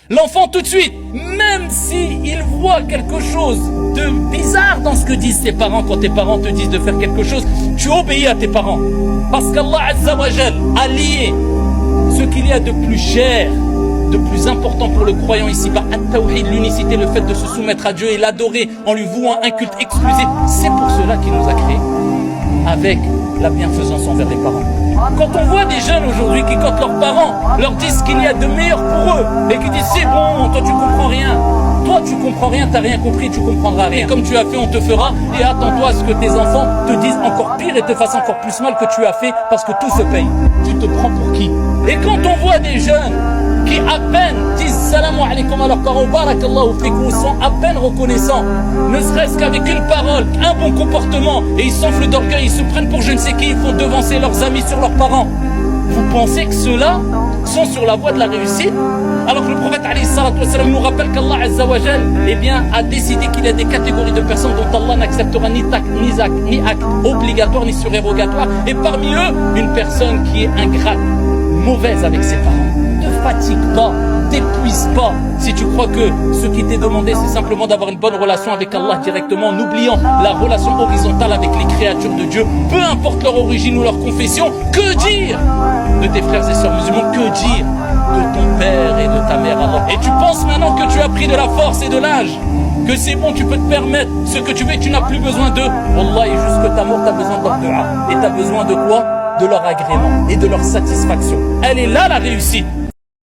L'enfant tout de suite, même s'il voit quelque chose de bizarre dans ce que disent tes parents, quand tes parents te disent de faire quelque chose, tu obéis à tes parents. Parce qu'Allah Azza wa Jal a lié ce qu'il y a de plus cher, de plus important pour le croyant ici-bas, at-tawhid, l'unicité, le fait de se soumettre à Dieu et l'adorer en lui vouant un culte exclusif. C'est pour cela qu'il nous a créés, avec la bienfaisance envers les parents. Quand on voit des jeunes aujourd'hui qui, quand leurs parents leur disent ce qu'il y a de meilleur pour eux, et qui disent c'est bon, toi tu comprends rien, toi tu comprends rien, t'as rien compris, tu comprendras rien. Et comme tu as fait, on te fera, et attends-toi à ce que tes enfants te disent encore pire et te fassent encore plus mal que tu as fait, parce que tout se paye. Tu te prends pour qui? Et quand on voit des jeunes qui à peine disent salam alaykoum à leurs parents, barakallahu fikum, sont à peine reconnaissants, ne serait-ce qu'avec une parole, un bon comportement, et ils s'enflent d'orgueil, ils se prennent pour je ne sais qui, ils font devancer leurs amis sur leurs parents. Vous pensez que ceux-là sont sur la voie de la réussite? Alors que le prophète alayhi salatu wassalam nous rappelle qu'Allah Azza wa Jal, eh bien, a décidé qu'il y a des catégories de personnes dont Allah n'acceptera ni acte obligatoire ni surérogatoire, et parmi eux, une personne qui est ingrate, mauvaise avec ses parents. Ne fatigue pas, t'épuise pas. Si tu crois que ce qui t'est demandé, c'est simplement d'avoir une bonne relation avec Allah directement, en oubliant la relation horizontale avec les créatures de Dieu, peu importe leur origine ou leur confession, que dire de tes frères et sœurs musulmans, que dire de ton père et de ta mère alors? Et tu penses maintenant que tu as pris de la force et de l'âge, que c'est bon, tu peux te permettre ce que tu veux et tu n'as plus besoin d'eux. Wallah, et jusque ta mort, tu as besoin de leur dua. Et tu as besoin de quoi? De leur agrément et de leur satisfaction. Elle est là la réussite.